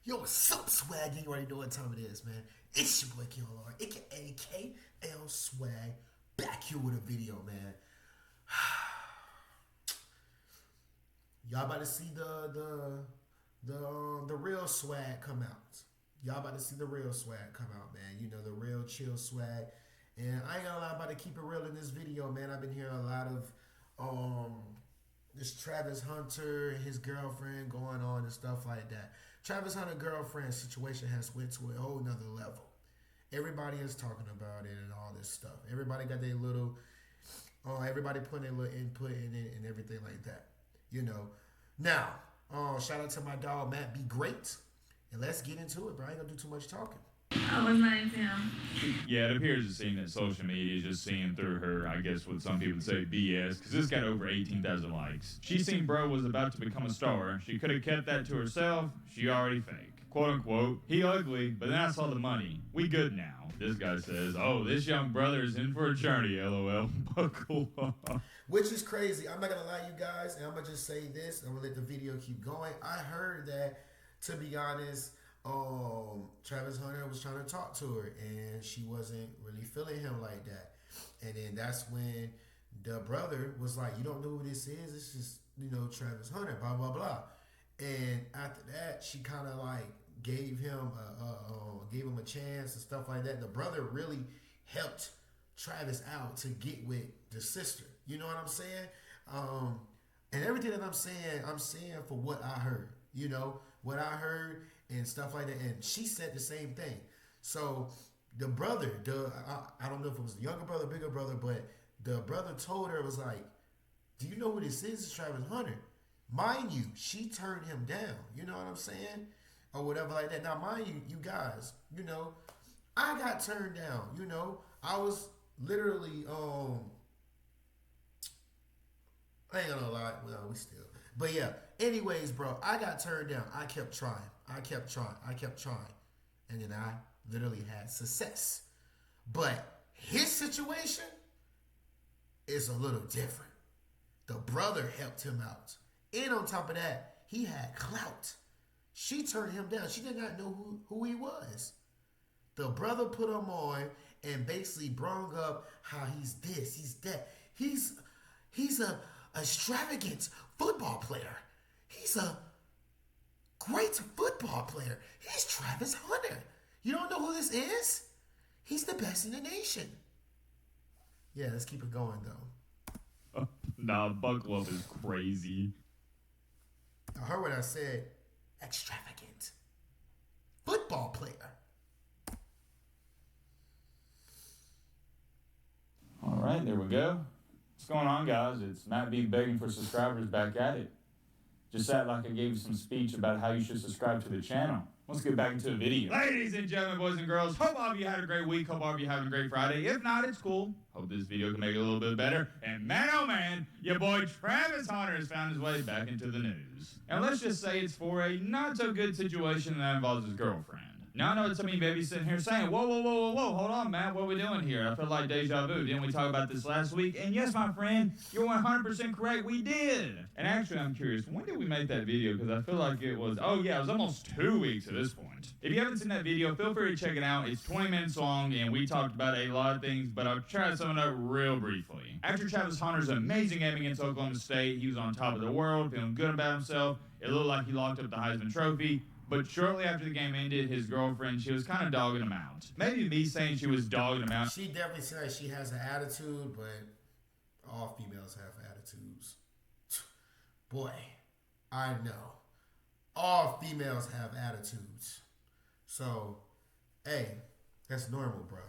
Yo, what's up, Swag? You already know what time it is, man. It's your boy KLR, aka KL Swag, back here with a video, man. Y'all about to see the real swag come out. Y'all about to see the real swag come out, man. You know, the real chill swag. And I ain't gonna lie, I'm about to keep it real in this video, man. I've been hearing a lot of this Travis Hunter and his girlfriend going on and stuff like that. Travis Hunter girlfriend situation has went to a whole nother level. Everybody is talking about it and all this stuff. Everybody got their little, everybody putting their little input in it and everything like that. You know. Now, shout out to my dog Matt. Be great, and let's get into it, bro. I ain't gonna do too much talking. I was not into him. Yeah, it appears to seem that social media is just seeing through her, I guess what some people would say BS, because this got over 18,000 likes. She seen bro was about to become a star. She could have kept that to herself. She already fake. Quote unquote, he ugly, but then I saw the money. We good now. This guy says, oh, this young brother is in for a journey, LOL. Buckle up. Which is crazy. I'm not going to lie, you guys, and I'm going to just say this. I'm going to let the video keep going. I heard that, to be honest, Travis Hunter was trying to talk to her, and she wasn't really feeling him like that. And then that's when the brother was like, you don't know who this is? It's just, you know, Travis Hunter, blah, blah, blah. And after that, she kind of like gave him a chance and stuff like that. The brother really helped Travis out to get with the sister. You know what I'm saying? And everything that I'm saying for what I heard. You know, what I heard and stuff like that. And she said the same thing. So the brother, I don't know if it was the younger brother, bigger brother, but the brother told her, was like, do you know who this is? It's Travis Hunter. Mind you, she turned him down. You know what I'm saying? Or whatever like that. Now, mind you, you guys, you know, I got turned down. You know, I was literally, I ain't gonna lie. Well, we still. But yeah, anyways, bro, I got turned down. I kept trying. And then I literally had success. But his situation is a little different. The brother helped him out. And on top of that, he had clout. She turned him down. She did not know who he was. The brother put him on and basically brung up how he's this, he's that. He's a extravagant football player. He's a great football player. He's Travis Hunter. You don't know who this is? He's the best in the nation. Yeah, let's keep it going though. Nah, buckle up is crazy. I heard what I said. Extravagant football player. All right, there we go. What's going on, guys? It's Matt B begging for subscribers back at it. Just sat like I gave you some speech about how you should subscribe to the channel. Let's get back into the video. Ladies and gentlemen, boys and girls, hope all of you had a great week. Hope all of you having a great Friday. If not, it's cool. Hope this video can make it a little bit better. And man, oh man, your boy Travis Hunter has found his way back into the news. And let's just say it's for a not so good situation that involves his girlfriend. Now, I know some of you may be sitting here saying, whoa, hold on, Matt, what are we doing here? I feel like deja vu. Didn't we talk about this last week? And yes, my friend, you're 100% correct, we did. And actually, I'm curious, when did we make that video? Because I feel like it was, oh yeah, it was almost 2 weeks at this point. If you haven't seen that video, feel free to check it out. It's 20 minutes long, and we talked about a lot of things, but I'll try to sum it up real briefly. After Travis Hunter's amazing game against Oklahoma State, he was on top of the world, feeling good about himself. It looked like he locked up the Heisman Trophy. But shortly after the game ended, his girlfriend, she was kind of dogging him out. Maybe me saying she was dogging him out. She definitely said she has an attitude, but all females have attitudes. Boy, I know. All females have attitudes. So, hey, that's normal, bro.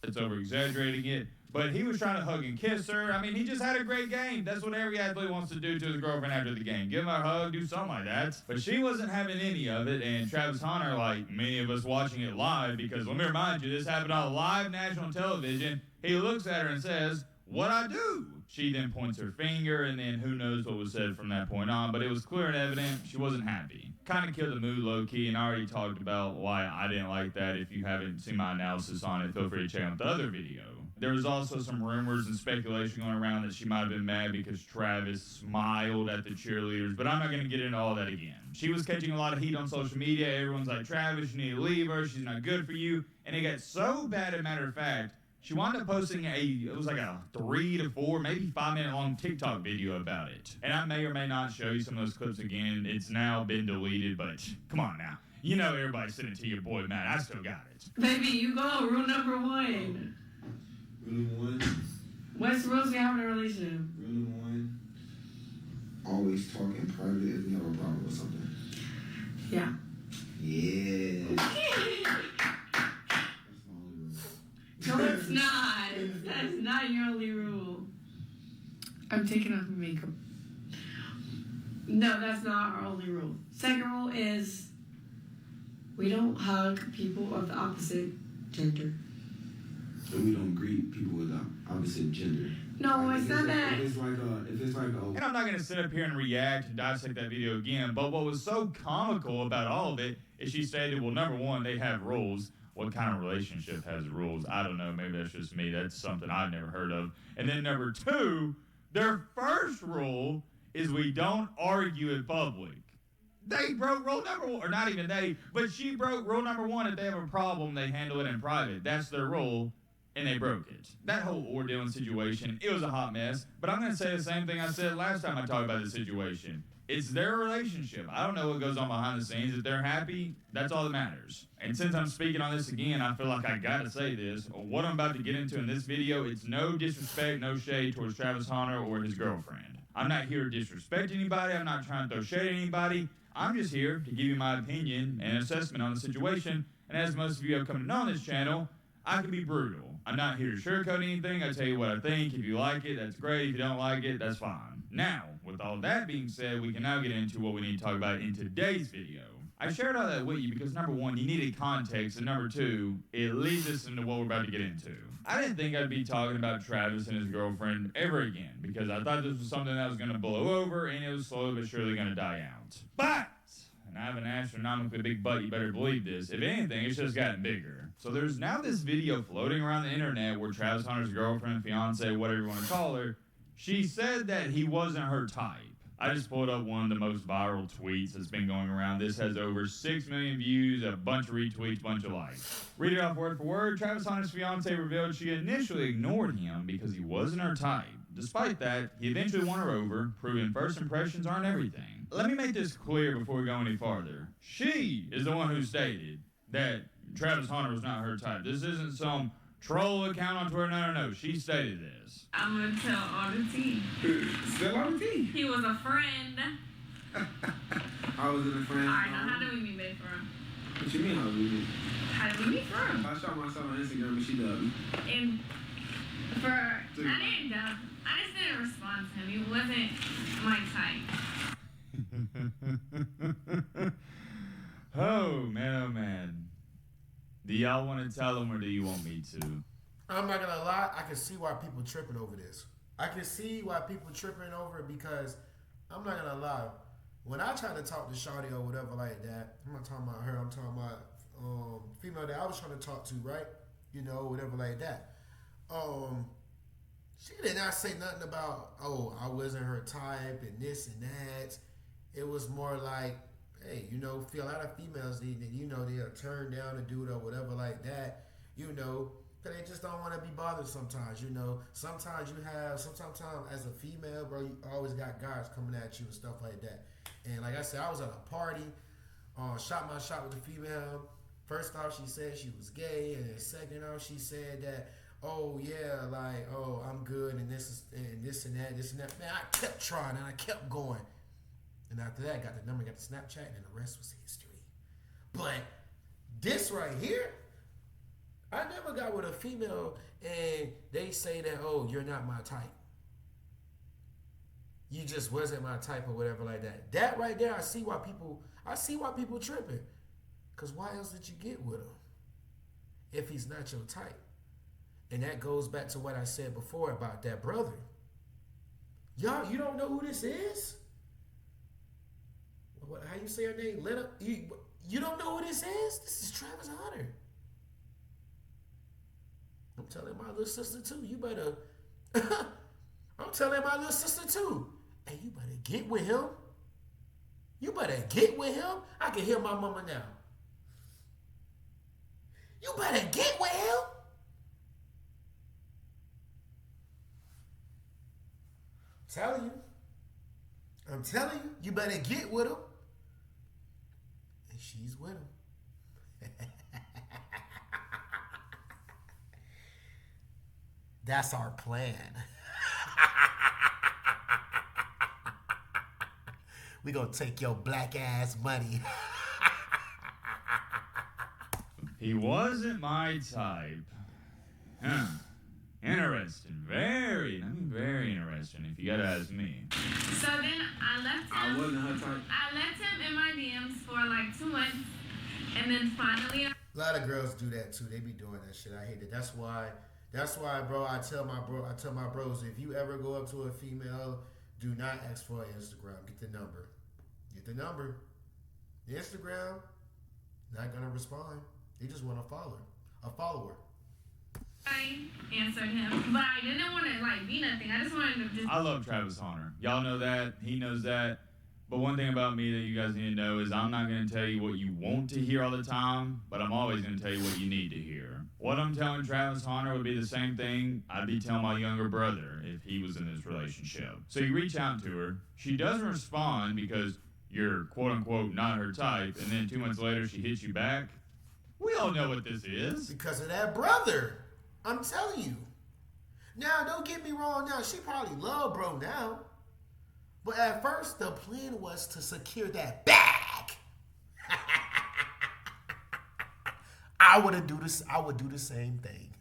It's over-exaggerating it. But he was trying to hug and kiss her. I mean, he just had a great game. That's what every athlete wants to do to his girlfriend after the game. Give him a hug, do something like that. But she wasn't having any of it. And Travis Hunter, like many of us watching it live, because let me remind you, this happened on live national television. He looks at her and says, "What'd I do?" She then points her finger, and then who knows what was said from that point on. But it was clear and evident she wasn't happy. Kind of killed the mood low-key, and I already talked about why I didn't like that. If you haven't seen my analysis on it, feel free to check out the other video. There was also some rumors and speculation going around that she might have been mad because Travis smiled at the cheerleaders, but I'm not going to get into all that again. She was catching a lot of heat on social media. Everyone's like, Travis, you need to leave her. She's not good for you. And it got so bad, as a matter of fact, she wound up posting it was like a 3 to 4, maybe 5-minute long TikTok video about it. And I may or may not show you some of those clips again. It's now been deleted, but come on now. You know everybody sent it to your boy, Matt. I still got it. Baby, you go. Rule number 1. Rule number 1. What's rules you have in a relationship? Rule number 1. Always talk in private if you have a problem with something. Yeah. Yeah. No, it's not. That's not your only rule. I'm taking off my makeup. No, that's not our only rule. Second rule is we don't hug people of the opposite gender. And we don't greet people with the opposite gender. No, like, it's not that. If it's like a... And I'm not going to sit up here and react and dissect that video again, but what was so comical about all of it is she stated, well, number 1, they have rules. What kind of relationship has rules? I don't know. Maybe that's just me. That's something I've never heard of. And then number 2, their first rule is we don't argue in public. They broke rule number 1, or not even they, but she broke rule number 1. If they have a problem, they handle it in private. That's their rule, and they broke it. That whole ordeal and situation, it was a hot mess. But I'm going to say the same thing I said last time I talked about this situation. It's their relationship. I don't know what goes on behind the scenes. If they're happy, that's all that matters. And since I'm speaking on this again, I feel like I gotta say this. What I'm about to get into in this video, it's no disrespect, no shade towards Travis Hunter or his girlfriend. I'm not here to disrespect anybody. I'm not trying to throw shade at anybody. I'm just here to give you my opinion and assessment on the situation. And as most of you have come to know on this channel, I can be brutal. I'm not here to sugarcoat anything. I tell you what I think. If you like it, that's great. If you don't like it, that's fine. Now, with all that being said, we can now get into what we need to talk about in today's video. I shared all that with you because number 1, you needed context, and number 2, it leads us into what we're about to get into. I didn't think I'd be talking about Travis and his girlfriend ever again because I thought this was something that was going to blow over and it was slowly but surely going to die out. But, and I have an astronomically big butt, you better believe this, if anything, it's just gotten bigger. So there's now this video floating around the internet where Travis Hunter's girlfriend, fiance, whatever you want to call her, she said that he wasn't her type. I just pulled up one of the most viral tweets that's been going around. This has over 6 million views, a bunch of retweets, bunch of likes. Read it off word for word. Travis Hunter's fiance revealed she initially ignored him because he wasn't her type. Despite that, he eventually won her over, proving first impressions aren't everything. Let me make this clear before we go any farther. She is the one who stated that Travis Hunter was not her type. This isn't some troll account on Twitter. No. She stated this. I'm going to tell all the tea. Spill all the tea. He was a friend. I was in a friend. Alright, now how do we meet babe from? What you mean how did we meet? How did we meet from? I shot myself on Instagram and she dubbed me. And I didn't dub. I just didn't respond to him. He wasn't my type. Oh man. Do y'all want to tell him or do you want me to? I'm not gonna lie, I can see why people tripping over this. I can see why people tripping over it because I'm not gonna lie. When I try to talk to Shawty or whatever like that, I'm not talking about her, I'm talking about female that I was trying to talk to, right? You know, whatever like that. She did not say nothing about, oh, I wasn't her type and this and that. It was more like, hey, you know, feel a lot of females, they'll turn down a dude or whatever like that, you know, because they just don't want to be bothered sometimes, you know. Sometimes as a female, bro, you always got guys coming at you and stuff like that. And like I said, I was at a party, shot my shot with the female. First off, she said she was gay, and then second off, she said that, oh yeah, like, oh, I'm good, and this and that. Man, I kept trying, and I kept going. And after that, I got the number, got the Snapchat, and the rest was history. But this right here, I never got with a female, and they say that, oh, you're not my type. You just wasn't my type or whatever like that. That right there, I see why people tripping. Because why else did you get with him if he's not your type? And that goes back to what I said before about that brother. Y'all, you don't know who this is? How you say her name? You don't know who this is? This is Travis Hunter. I'm telling my little sister too. You better. I'm telling my little sister too. Hey, you better get with him. You better get with him. I can hear my mama now. You better get with him. I'm telling you, you better get with him. And she's with him. That's our plan. We gonna take your black ass money. He wasn't my type. Huh. Interesting. Very interesting, if you gotta ask me. So then I left him. I wasn't her type. I left him in my DMs for like 2 months. And then finally... A lot of girls do that too. They be doing that shit. I hate it. That's why, bro, I tell my bros, if you ever go up to a female, do not ask for an Instagram. Get the number. The Instagram, not gonna respond. They just want a follower. I answered him, but I didn't want to like be nothing. I just wanted to just... I love Travis Hunter. Y'all know that. He knows that. But one thing about me that you guys need to know is I'm not going to tell you what you want to hear all the time, but I'm always going to tell you what you need to hear. What I'm telling Travis Hunter would be the same thing I'd be telling my younger brother if he was in this relationship. So you reach out to her. She doesn't respond because you're quote-unquote not her type, and then 2 months later she hits you back. We all know what this is. Because of that brother. I'm telling you. Now, don't get me wrong now. She probably love bro now. But at first, the plan was to secure that bag. I would do the same thing.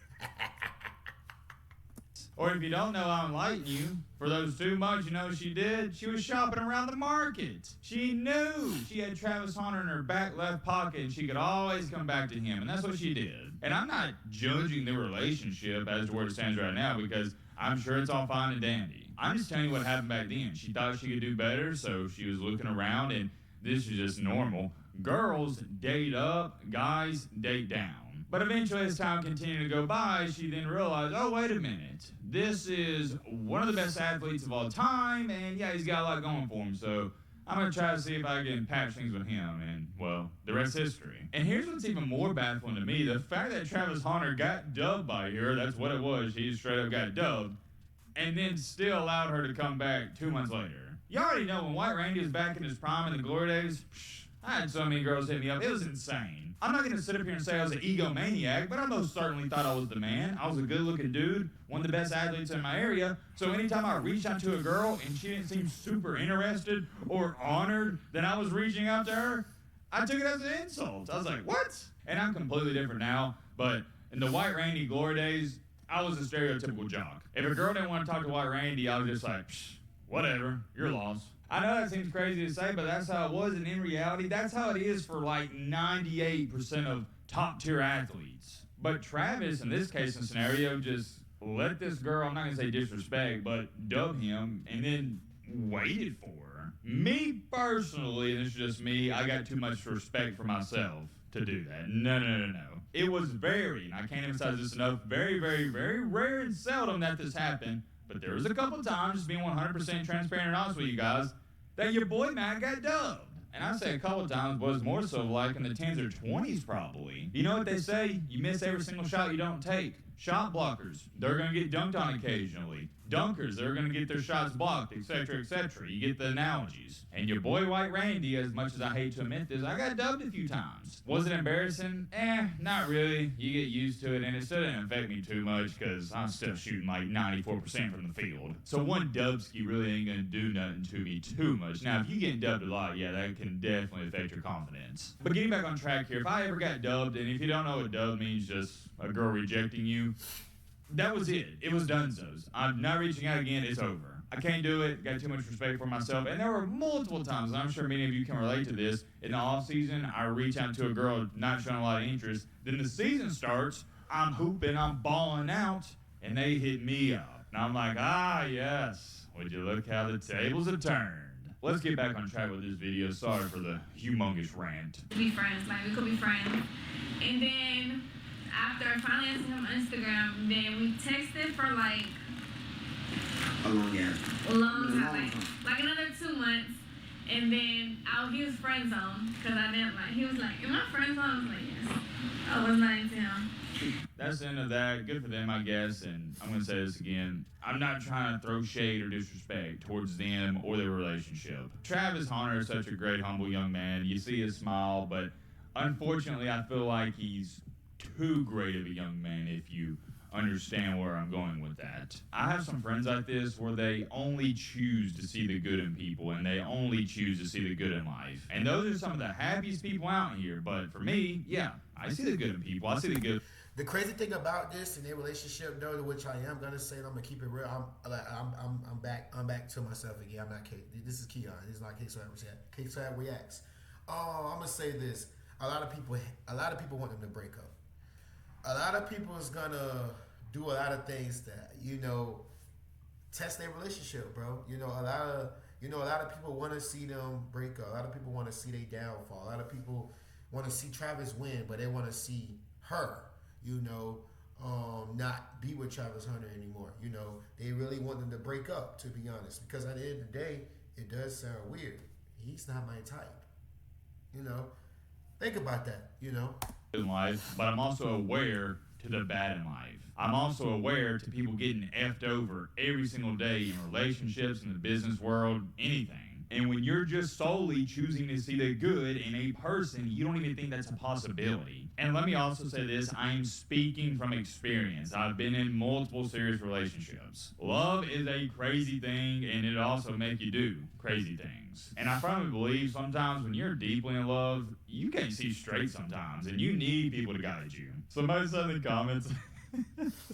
Or if you don't know, I'm enlightening you. For those 2 months, you know what she did? She was shopping around the market. She knew she had Travis Hunter in her back left pocket and she could always come back to him. And that's what she did. And I'm not judging the relationship as to where it stands right now because I'm sure it's all fine and dandy. I'm just telling you what happened back then. She thought she could do better, so she was looking around, and this is just normal. Girls date up, guys date down. But eventually, as time continued to go by, she then realized, oh, wait a minute. This is one of the best athletes of all time, and yeah, he's got a lot going for him, so I'm going to try to see if I can patch things with him, and, well, the rest is history. And here's what's even more baffling to me. The fact that Travis Hunter got dubbed by her, that's what it was. He straight up got dubbed, and then still allowed her to come back 2 months later. You already know when White Randy was back in his prime in the glory days, I had so many girls hit me up. It was insane. I'm not going to sit up here and say I was an egomaniac, but I most certainly thought I was the man. I was a good-looking dude, one of the best athletes in my area. So anytime I reached out to a girl and she didn't seem super interested or honored that I was reaching out to her, I took it as an insult. I was like, what? And I'm completely different now, but in the White Randy glory days, I was a stereotypical jock. If a girl didn't want to talk to White Randy, I was just like, whatever, you're lost. I know that seems crazy to say, but that's how it was, and in reality, that's how it is for like 98% of top-tier athletes. But Travis, in this case and scenario, just let this girl, I'm not going to say disrespect, but dub him, and then waited for her. Me personally, and it's just me, I got too much respect for myself to do that. No. It was very, and I can't emphasize this enough, very rare and seldom that this happened. But there was a couple times, just being 100% transparent and honest with you guys, that your boy Matt got dubbed. And I say a couple times, but it's more so like in the 10s or 20s probably. You know what they say? You miss every single shot you don't take. Shot blockers, they're going to get dunked on occasionally. Dunkers, they're going to get their shots blocked, etc., etc. You get the analogies. And your boy White Randy, as much as I hate to admit this, I got dubbed a few times. Was it embarrassing? Not really. You get used to it, and it still didn't affect me too much because I'm still shooting like 94% from the field. So one dubski really ain't going to do nothing to me too much. Now, if you get dubbed a lot, yeah, that can definitely affect your confidence. But getting back on track here, if I ever got dubbed, and if you don't know what dub means, just a girl rejecting you, that was it. It was donezo's. I'm not reaching out again. It's over. I can't do it. Got too much respect for myself. And there were multiple times, and I'm sure many of you can relate to this, in the off season, I reach out to a girl not showing a lot of interest. Then the season starts, I'm hooping, I'm balling out, and they hit me up. And I'm like, yes. Would you look how the tables have turned? Let's get back on track with this video. Sorry for the humongous rant. be friends. Like, we could be friends. And then after I finally answered him on Instagram, then we texted for like A long ass. a long time, like another 2 months. And then he was friend zone because I didn't like. He was like, "Am I friend zone?" I was like, "Yes." I was not into him. That's the end of that. Good for them, I guess. And I'm going to say this again. I'm not trying to throw shade or disrespect towards them or their relationship. Travis Hunter is such a great, humble young man. You see his smile, but unfortunately, I feel like he's too great of a young man if you understand where I'm going with that. I have some friends like this where they only choose to see the good in people and they only choose to see the good in life. And those are some of the happiest people out here. But for me, yeah, I see the good in people. I see the good. The crazy thing about this in their relationship, though, to which I am gonna say, and I'm gonna keep it real. I'm back to myself again. I'm not K. This is Keon. This is not KswaggReacts. I'm gonna say this. A lot of people want them to break up. A lot of people is gonna do a lot of things that test their relationship, bro. A lot of people want to see them break up. A lot of people want to see their downfall. A lot of people want to see Travis win, but they want to see her, not be with Travis Hunter anymore. They really want them to break up, to be honest, because at the end of the day, it does sound weird. He's not my type. Think about that. In life, but I'm also aware to the bad in life. I'm also aware to people getting effed over every single day in relationships, in the business world, anything. And when you're just solely choosing to see the good in a person, you don't even think that's a possibility. And let me also say this, I am speaking from experience. I've been in multiple serious relationships. Love is a crazy thing, and it also make you do crazy things. And I firmly believe sometimes when you're deeply in love, you can't see straight sometimes, and you need people to guide you. Somebody said in the comments,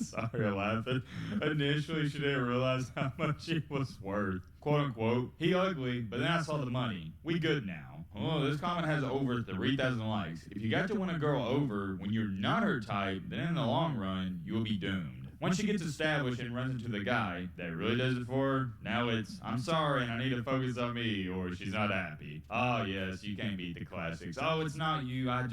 sorry, I'm laughing. Initially, she didn't realize how much he was worth. Quote unquote, he ugly, but then I saw the money. We good now. Oh, this comment has over 3,000 likes. If you got to win a girl over when you're not her type, then in the long run, you will be doomed. Once she gets established and runs into the guy that really does it for her, now it's, I'm sorry and I need to focus on me, or she's not happy. Oh yes, you can't beat the classics. Oh, it's not you, I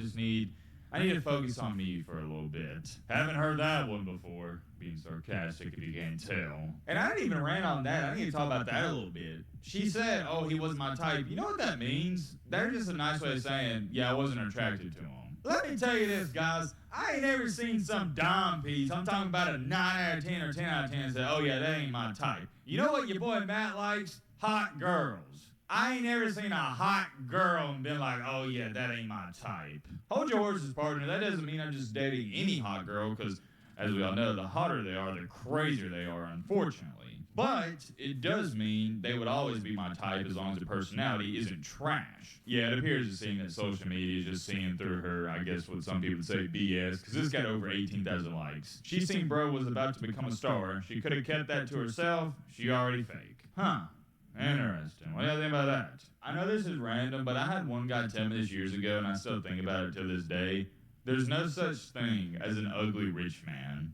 need to focus on me for a little bit. Haven't heard that one before. Being sarcastic if you can't tell. And I didn't even rant on that. I need to talk about that a little bit. She said, oh, he wasn't my type. You know what that means? That's just a nice way of saying, yeah, I wasn't attracted to him. Let me tell you this, guys. I ain't ever seen some dime piece. I'm talking about a 9 out of 10 or 10 out of 10 and say, oh yeah, that ain't my type. You know what your boy Matt likes? Hot girls. I ain't never seen a hot girl and been like, oh yeah, that ain't my type. Hold your horses, partner. That doesn't mean I'm just dating any hot girl, because as we all know, the hotter they are, the crazier they are, unfortunately. But it does mean they would always be my type as long as the personality isn't trash. Yeah, it appears to seem that social media is just seeing through her, I guess what some people would say, BS, because this got over 18,000 likes. She seen bro was about to become a star. She could have kept that to herself. She already fake. Huh. Interesting. What do you think about that? I know this is random, but I had one guy tell me this years ago, and I still think about it to this day. There's no such thing as an ugly rich man.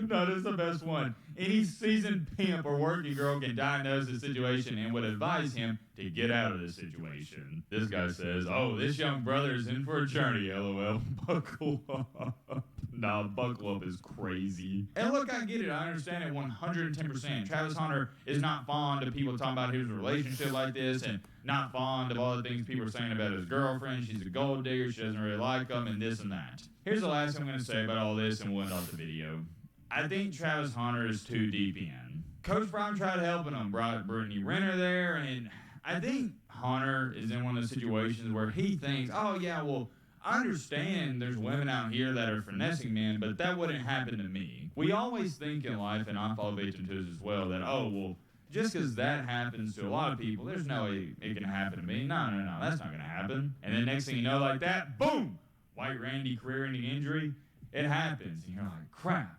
No, that's the best one. Any seasoned pimp or working girl can diagnose the situation and would advise him to get out of the situation. This guy says, oh, this young brother is in for a journey, LOL. Buckle up. Nah, buckle up is crazy. And look, I get it. I understand it 110%. Travis Hunter is not fond of people talking about his relationship like this, and not fond of all the things people are saying about his girlfriend. She's a gold digger. She doesn't really like him, and this and that. Here's the last thing I'm going to say about all this, and we'll end off the video. I think Travis Hunter is too deep in. Coach Brown tried helping him, brought Brittany Renner there, and I think Hunter is in one of those situations where he thinks, oh, yeah, well, I understand there's women out here that are finessing men, but that wouldn't happen to me. We always think in life, and I fall victim to this as well, that, oh, well, just because that happens to a lot of people, there's no way it can happen to me. No, that's not going to happen. And then next thing you know, like that, boom, White Randy career-ending injury, it happens. And you're like, crap,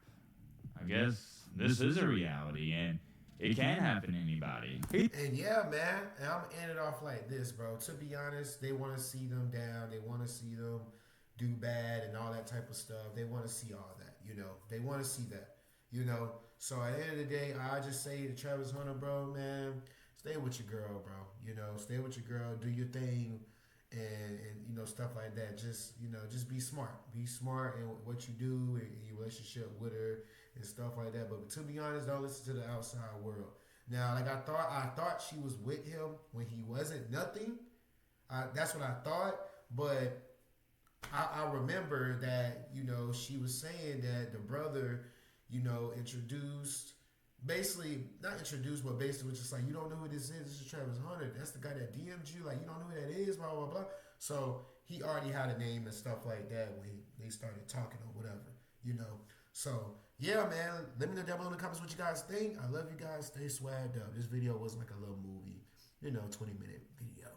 I guess this is a reality, and it can happen to anybody. And yeah, man, and I'm gonna end it off like this, bro. To be honest, they want to see them down. They want to see them do bad and all that type of stuff. They want to see all that, They want to see that, So at the end of the day, I just say to Travis Hunter, bro, man, stay with your girl, bro. Stay with your girl, do your thing, and stuff like that. Just, just be smart. Be smart in what you do in your relationship with her and stuff like that. But to be honest, don't listen to the outside world. Now, like I thought she was with him when he wasn't nothing. That's what I thought. But I remember that, she was saying that the brother, introduced, basically, not introduced, but basically was just like, you don't know who this is. This is Travis Hunter. That's the guy that DM'd you. Like, you don't know who that is, blah, blah, blah. So he already had a name and stuff like that when they started talking or whatever, So, yeah, man, let me know down below in the comments what you guys think. I love you guys. Stay swagged up. This video was like a little movie, 20-minute video.